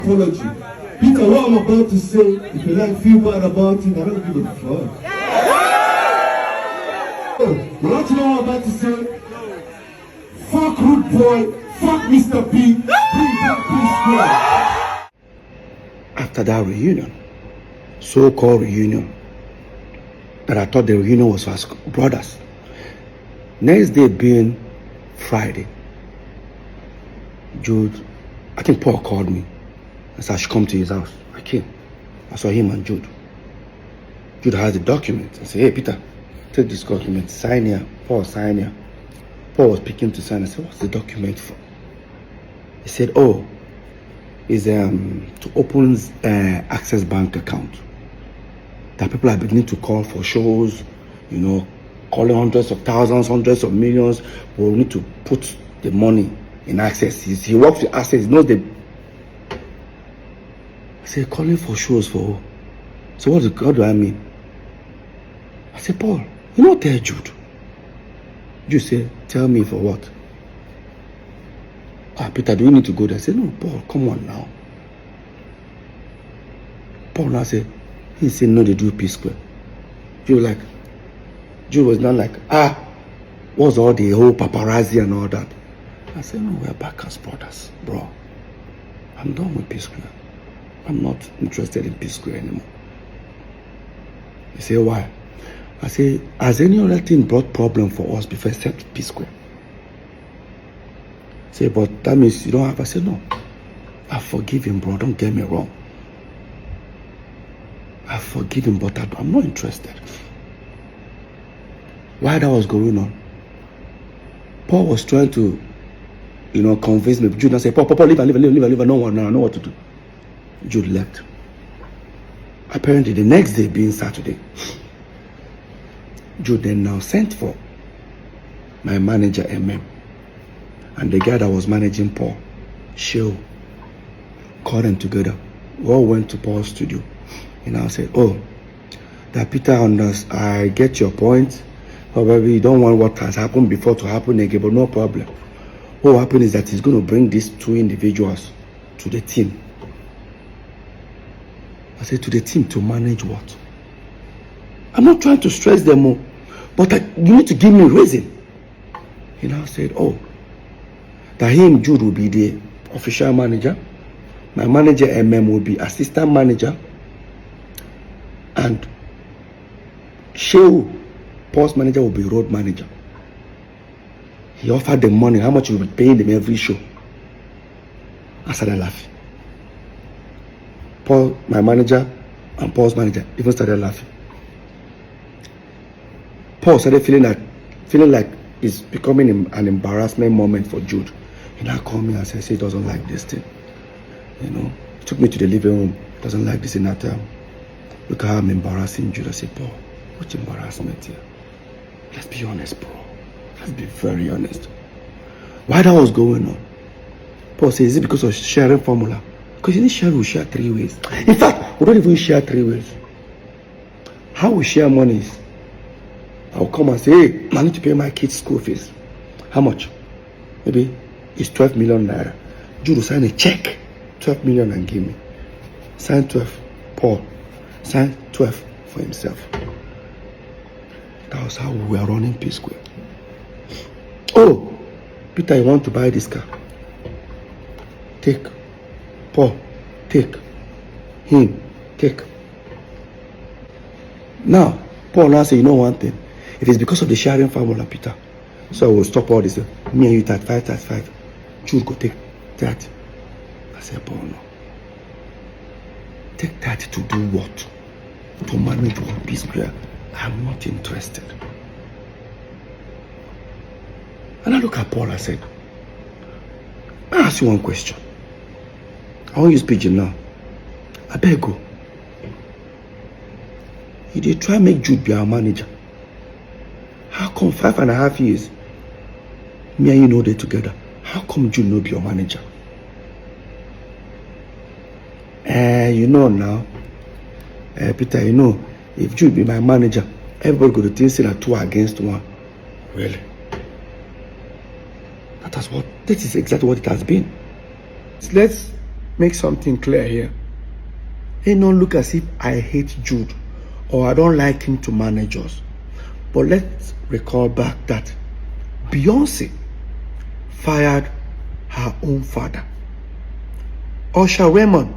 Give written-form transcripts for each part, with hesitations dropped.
Apology. Peter, what I'm about to say, if you like feel bad about it, I don't give a fuck. You want to know what I'm about to say? Fuck Rudeboy, fuck Mr. B, bring back Psquare. After that reunion, so-called reunion, that I thought the reunion was for us brothers. Next day being Friday, Jude, I think Paul called me and said I should come to his house. I came. I saw him and Jude. Jude has the document. I said, hey Peter, take this document, sign here. Paul, sign here. Paul was picking to sign. I said, what's the document for? He said, oh, it's to open Access Bank account. That people are beginning to call for shows, you know, calling hundreds of thousands, hundreds of millions. We need to put the money in Access. He works with Access, he knows the... I said, calling for shows for who? So what do I mean? I said, Paul, you know, tell Jude. Jude said, tell me for what? Peter, do we need to go there? I said, no, Paul, come on now. Paul now said, he said, no, they do Psquare. Jude was not like, what's all the whole paparazzi and all that? I said, no, we're back as brothers, bro. I'm done with Psquare. I'm not interested in Psquare anymore. He said, why? I said, has any other thing brought problem for us before except Psquare? He said, but that means you don't have... I said, no. I forgive him, bro. Don't get me wrong. I forgive him, but I'm not interested. While that was going on, Paul was trying to, you know, convince me. Jude said, Paul, leave. No, I know what to do. Jude left. Apparently, the next day being Saturday, Jude then now sent for my manager, MM, and the guy that was managing Paul, Sheo, called them together. We all went to Paul's studio. And I said, oh, that Peter understands, I get your point. Probably you don't want what has happened before to happen again, but no problem. What will happen is that he's going to bring these two individuals to the team. I said, to the team to manage what? I'm not trying to stress them more, but you need to give me a reason. He now said, oh, that him, Jude, will be the official manager. My manager, MM, will be assistant manager. And Sheu, Paul's manager, will be road manager. He offered them money, how much he will be paying them every show. I started laughing. Paul, my manager, and Paul's manager even started laughing. Paul started feeling like it's becoming an embarrassment moment for Jude. He now called me and said, he doesn't like this thing. You know, he took me to the living room. He doesn't like this in that time. Look how I'm embarrassing Jude. I said, Paul, what's embarrassment here? Let's be honest, bro. Let's be very honest. Why that was going on? Paul said, is it because of sharing formula? Because in this share, we share 3 ways. In fact, we don't even share 3 ways. How we share money is, I'll come and say, hey, I need to pay my kids' school fees. How much? Maybe it's 12 million naira. Jude will sign a check, 12 million, and give me. Sign 12, Paul. Sign 12 for himself. That was how we were running Psquare. Oh, Peter, you want to buy this car? Take. Paul, take. Him, take. Now, Paul now say, you know one thing. It is because of the sharing formula, Peter. So I will stop all this. Me and you 35. Jude go take 30. I said, Paul, no. Take 30 to do what? To manage one Psquare. I'm not interested. And I look at Paul, I said, I ask you one question. I won't use pigeon now. I beg you. You did try make Jude be our manager. How come 5.5 years, me and you know they together? How come Jude not be your manager? You know now, Peter, you know, if Jude be my manager, everybody go to think say that 2 against 1. Really? That is exactly what it has been. Let's make something clear here. It don't look as if I hate Jude or I don't like him to manage us. But let's recall back that Beyonce fired her own father. Usher Raymond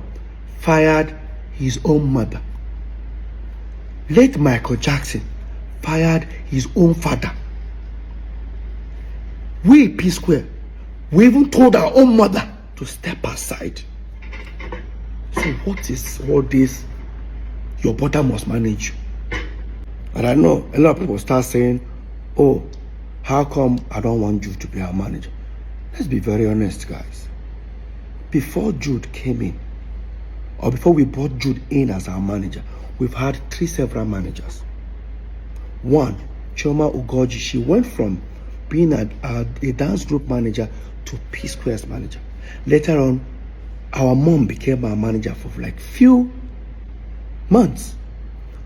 fired his own mother. Late Michael Jackson fired his own father. We, Psquare, we even told our own mother to step aside. So what is all this? Your brother must manage you. And I know a lot of people start saying, oh, how come I don't want Jude to be our manager? Let's be very honest, guys. Before Jude came in, or before we brought Jude in as our manager, we've had several managers. One, Chioma Ugoji, she went from being a dance group manager to Psquare's manager. Later on, our mom became our manager for like few months.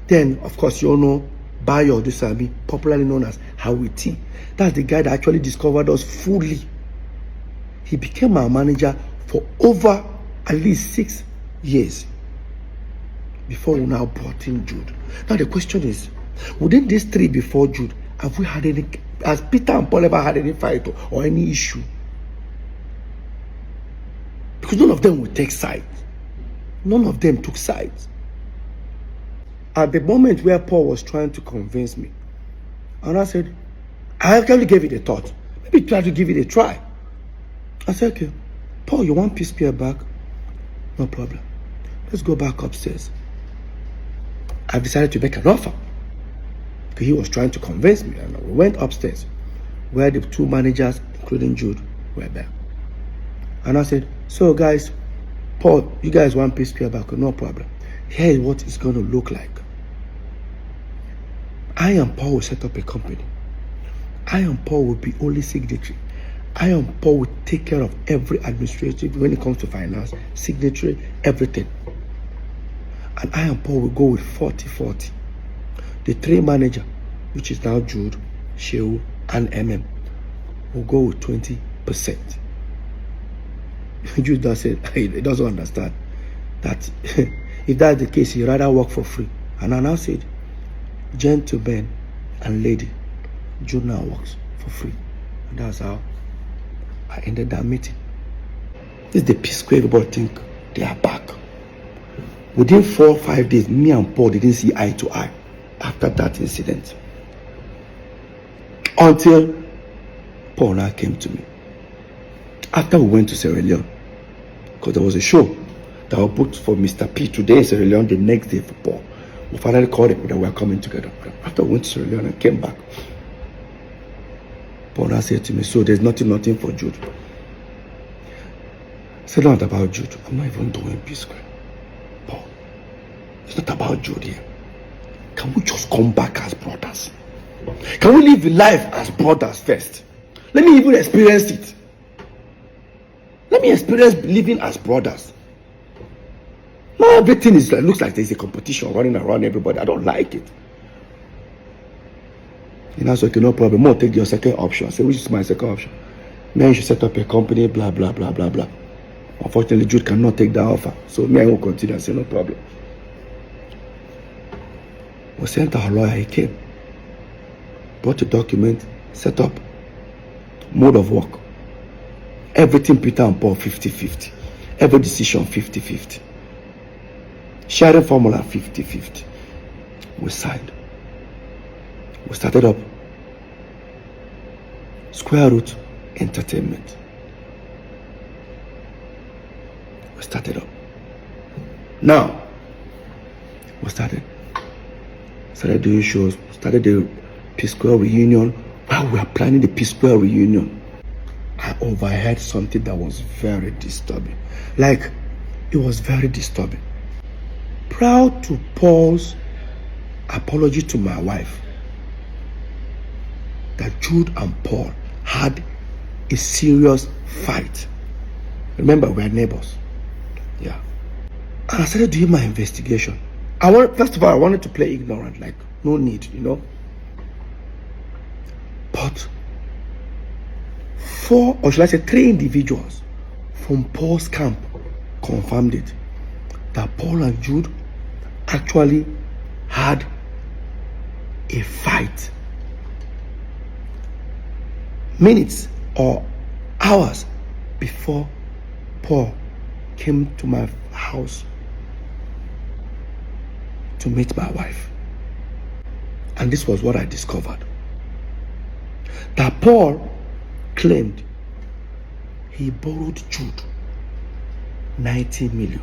Then, of course, you all know Bayo Dusabi, popularly known as Howie T. That's the guy that actually discovered us fully. He became our manager for over at least 6 years before we now brought in Jude. Now the question is, within these 3 before Jude, have we had any, has Peter and Paul ever had any fight or any issue? Because none of them would take sides. None of them took sides. At the moment where Paul was trying to convince me, and I said, I actually gave it a thought. Maybe try to give it a try. I said, okay, Paul, you want Psquare back? No problem. Let's go back upstairs. I decided to make an offer. Because he was trying to convince me. And we went upstairs where the 2 managers, including Jude, were there. And I said, so guys, Paul, you guys want Psquare back? No problem. Here is what it's going to look like. I and Paul will set up a company. I and Paul will be only signatory. I and Paul will take care of every administrative when it comes to finance, signatory, everything. And I and Paul will go with 40-40. The 3 manager, which is now Jude, Shehu, and MM, will go with 20%. Jude does say he doesn't understand that if that's the case, he'd rather work for free. And I now said, gentlemen and lady, Jude now works for free. And that's how I ended that meeting. This is the Psquare everybody think they are back. Within 4 or 5 days, me and Paul didn't see eye to eye after that incident. Until Paul now came to me. After we went to Sierra Leone, because there was a show that was booked for Mr. P today in Sierra Leone, the next day for Paul. We finally called it that we were coming together. After we went to Sierra Leone and came back, Paul now said to me, so there's nothing for Jude. I said, not about Jude. I'm not even doing Psquare. Paul, it's not about Jude here. Can we just come back as brothers? Can we live life as brothers first? Let me even experience it. Let me experience living as brothers. Now everything is looks like there's a competition running around everybody. I don't like it. And I said, okay, no problem. More take your second option. I said, which is my second option? Me, you should set up a company, blah, blah, blah, blah, blah. Unfortunately, Jude cannot take that offer. So me, I will continue. I said, no problem. We sent our lawyer, he came. Brought the document, set up, mode of work. Everything Peter and Paul 50-50. Every decision 50-50. Sharing formula 50-50. We signed. We started up Square Root Entertainment. We started up. Now, we started doing shows, started the Psquare reunion. While we were planning the Psquare reunion, I overheard something that was very disturbing. Like, it was very disturbing. Prior to Paul's apology to my wife, that Jude and Paul had a serious fight. Remember, we're neighbors. Yeah. And I started doing my investigation. First of all, I wanted to play ignorant, like, no need, you know. But 4, or should I say 3 individuals from Paul's camp confirmed it, that Paul and Jude actually had a fight minutes or hours before Paul came to my house to meet my wife. And this was what I discovered. That Paul claimed he borrowed Jude 90 million.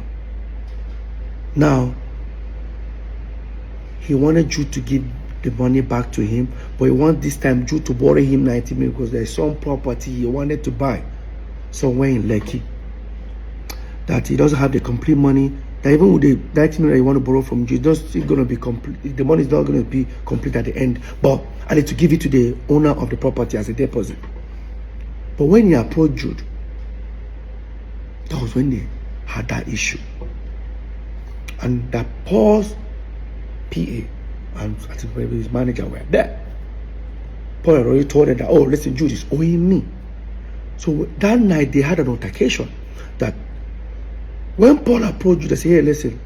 Now, he wanted Jude to give the money back to him, but he wanted this time Jude to borrow him 90 million because there's some property he wanted to buy somewhere in Lekki that he doesn't have the complete money. That even with the 90 million that you want to borrow from Jude, it's still going to be complete. The money is not going to be complete at the end, but I need to give it to the owner of the property as a deposit. But when he approached Jude, that was when they had that issue. And that Paul's PA and I think maybe his manager were there. Paul had already told them that, oh, listen, Jude is owing me. So that night they had an altercation that when Paul approached Jude, they said, hey, listen,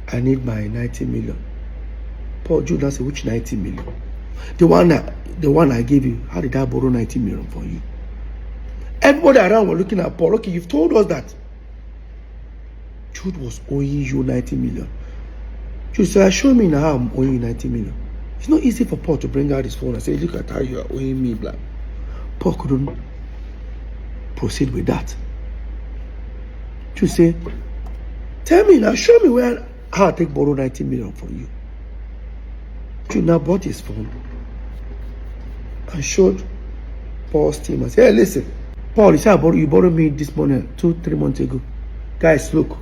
I need my 90 million. Paul, Jude now said, which 90 million? The one I gave you, how did I borrow 90 million from you? Everybody around were looking at Paul. Okay, you've told us that Jude was owing you 90 million. Jude said, show me now how I'm owing you 90 million. It's not easy for Paul to bring out his phone and say, look at how you are owing me, blah. Paul couldn't proceed with that. Jude said, tell me now, show me how I take borrow 90 million from you. Jude now brought his phone and showed Paul's team and said, hey, listen, Paul, you said you borrowed me this money 2-3 months ago. Guys, look.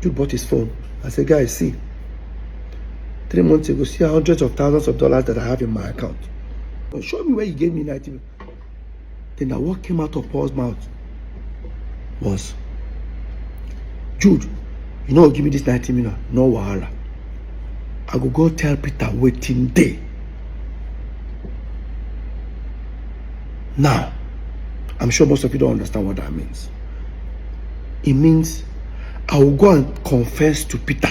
Jude bought his phone. I said, guys, see. 3 months ago, see hundreds of thousands of dollars that I have in my account. Well, show me where you gave me 90 million. Then what came out of Paul's mouth was, Jude, you know, give me this 90 million. No wahala. I go tell Peter waiting day. Now, I'm sure most of you don't understand what that means. It means I will go and confess to Peter.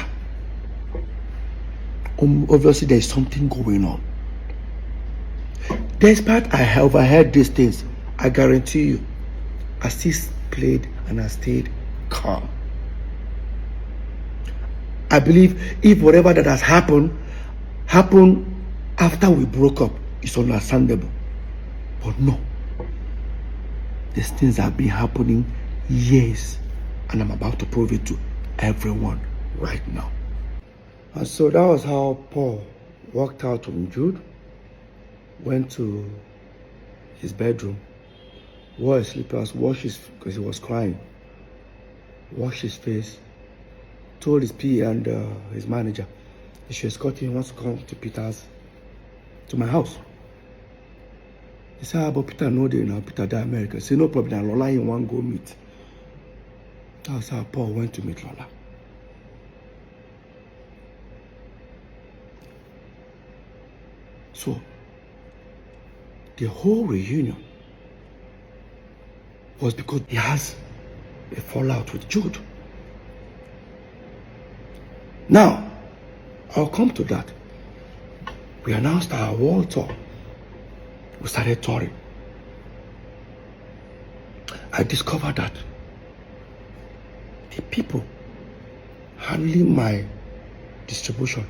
Obviously, there is something going on. Despite I overheard these things, I guarantee you, I still played and I stayed calm. I believe if whatever that has happened after we broke up, it's understandable. But no. These things have been happening years, and I'm about to prove it to everyone right now. And so that was how Paul walked out from Jude, went to his bedroom, wore his slippers, washed his, because he was crying, washed his face, told his PA and his manager he should escort him. He wants to come to my house. He said, but Peter no day now, Peter die America. He said, no problem, Lola in one go meet. That's how Paul went to meet Lola. So, the whole reunion was because he has a fallout with Jude. Now, I'll come to that. We announced our world tour. We started touring. I discovered that the people handling my distribution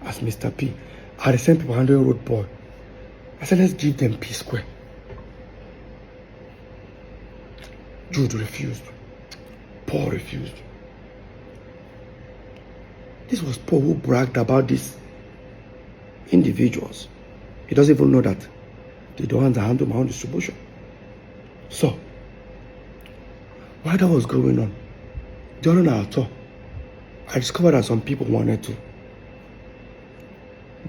as Mr. P are the same people handling Rudeboy. I said, let's give them Psquare. Jude refused. Paul refused. This was Paul who bragged about these individuals. He doesn't even know that they're the ones that handle my own distribution. So, while that was going on, during our tour, I discovered that some people wanted to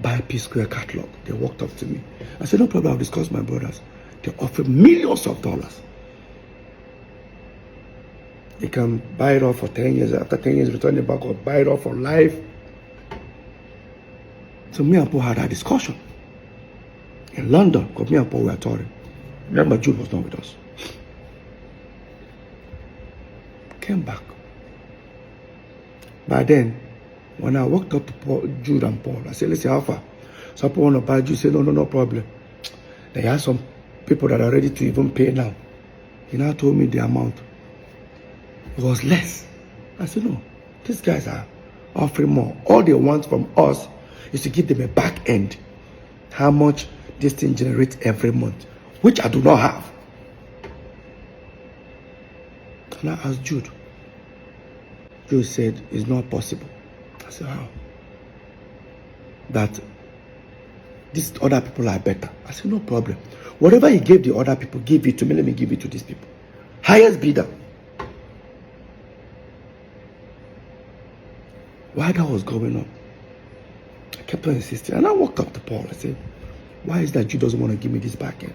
buy Psquare catalog. They walked up to me. I said, no problem, I'll discuss with my brothers. They offered millions of dollars. They can buy it off for 10 years. After 10 years, return it back or buy it off for life. So me and Paul had a discussion in London, because me and Paul were touring. Remember, Jude was not with us. Came back. By then, when I walked up to Jude and Paul, I said, listen, how far? Some people want to buy Jude. Say, no problem. They have some people that are ready to even pay now. He now told me the amount. It was less. I said, no, these guys are offering more. All they want from us is to give them a back end. How much this thing generates every month, which I do not have. And I asked Jude. Jude said, it's not possible. I said, how? That these other people are better. I said, no problem. Whatever he gave the other people, give it to me. Let me give it to these people. Highest bidder. Why that was going on? I kept on insisting. And I walked up to Paul. I said, why is that Jude doesn't want to give me this back end?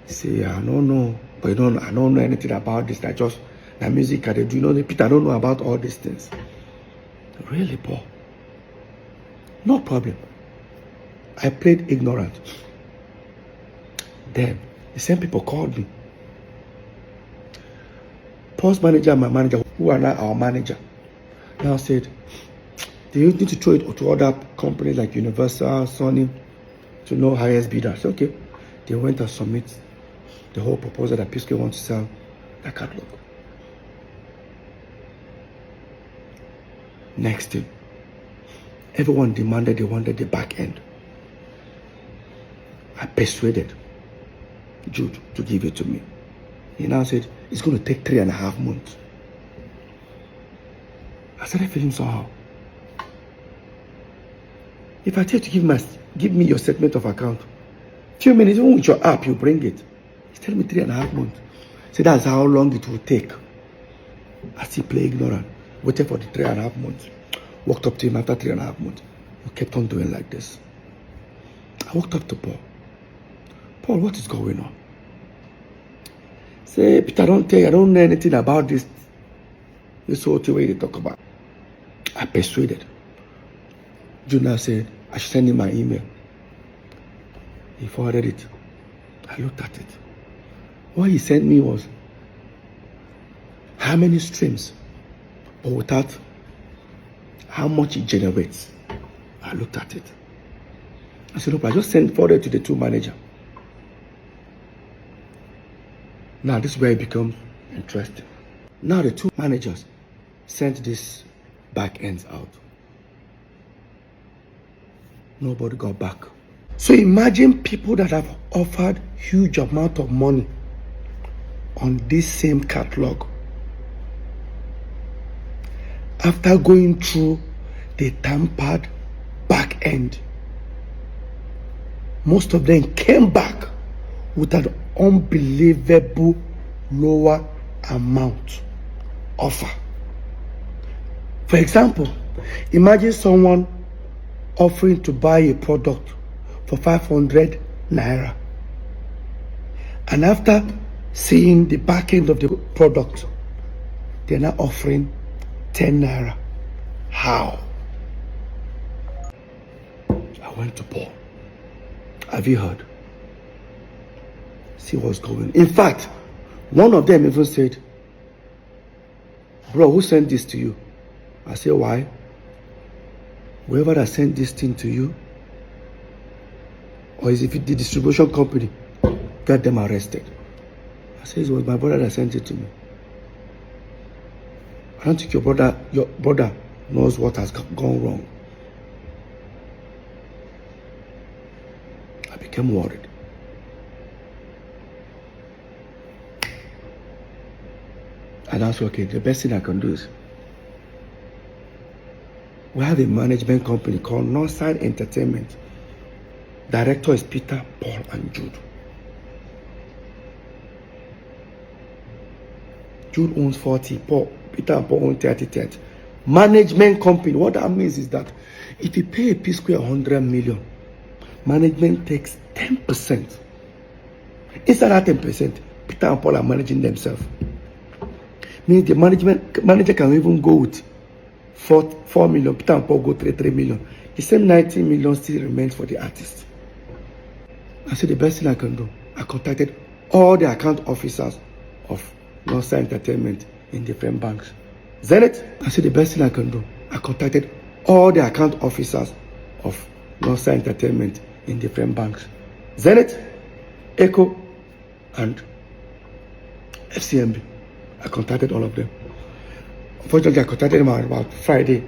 He said, I don't know. But I don't know anything about this. I just, the music I do. You know, Peter, I don't know about all these things. Really, Paul? No problem. I played ignorant. Then, the same people called me. Paul's manager and my manager, who are now our manager, now said, do you need to throw it to other companies like Universal, Sony, to know highest bidder? I said, okay. They went and submit the whole proposal that Psquare wants to sell that catalog. Next thing, everyone demanded they wanted the back end. I persuaded Jude to give it to me. He now said, it's going to take 3.5 months. I started feeling somehow. If I tell you to give me your statement of account, few minutes, even with your app, you bring it. He's telling me 3.5 months. So that's how long it will take. I still play ignorant. Waited for the 3.5 months. Walked up to him after 3.5 months. He kept on doing like this. I walked up to Paul. Paul, what is going on? Say, Peter, don't tell you, I don't know anything about this. This whole thing where they talk about. I persuaded. Junior said, I should send him my email. He forwarded it. I looked at it. What he sent me was how many streams, but without how much it generates. I looked at it. I said, look, I just forwarded to the two managers. Now this is where it becomes interesting. Now the two managers sent this back ends out. Nobody got back. So imagine people that have offered huge amount of money on this same catalog. After going through the tampered back end, most of them came back with an unbelievable lower amount offer. For example, imagine someone offering to buy a product for 500 naira, and after seeing the back end of the product, they're now offering 10 naira. How? I went to Paul. Have you heard? See what's going on. In fact, one of them even said, bro, who sent this to you? I said, why? Whoever that sent this thing to you, or is it the distribution company, get them arrested. I said, it was my brother that sent it to me. I don't think your brother knows what has gone wrong. I became worried. And I said, okay, the best thing I can do is, we have a management company called Northside Entertainment. Director is Peter, Paul, and Jude. Jude owns 40, Peter and Paul own 30. Management company, what that means is that if you pay a Psquare 100 million, management takes 10%. Instead of that 10%, Peter and Paul are managing themselves. Meaning the manager can even go with 4 million, Peter and Paul go 3 million. The same 90 million still remains for the artist. I said the best thing I can do, I contacted all the account officers of Northside Entertainment in different banks. Zenith, I said the best thing I can do. I contacted all the account officers of Northside Entertainment in different banks. Zenith, Echo, and FCMB. I contacted all of them. Unfortunately, I contacted them about Friday.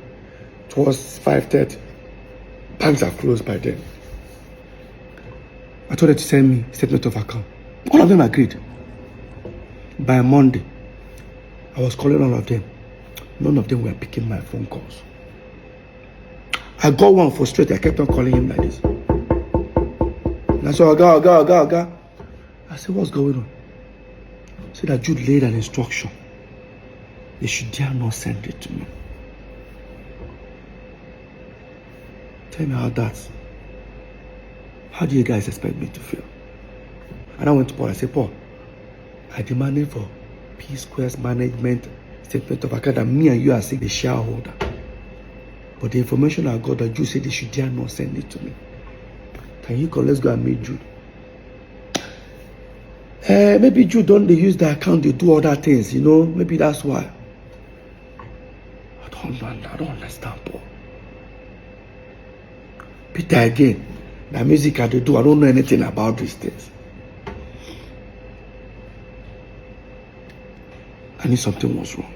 It was 5:30. Banks are closed by then. I told them to send me statement of account. All of them agreed. By Monday, I was calling all of them. None of them were picking my phone calls. I got one frustrated. I kept on calling him like this. And I said, Oga. I said, what's going on? He said that Jude laid an instruction. They should dare not send it to me. Tell me how do you guys expect me to feel? And I went to Paul. I said, Paul, I demanded for Psquare's management statement of account that me and you are saying the shareholder. But the information I got that Jude said they should dare not send it to me. Can you come? Let's go and meet Jude. Maybe Jude don't they use the account, they do other things, you know? Maybe that's why. I don't understand, Paul. Peter again, the music I do, I don't know anything about these things. I knew something was wrong.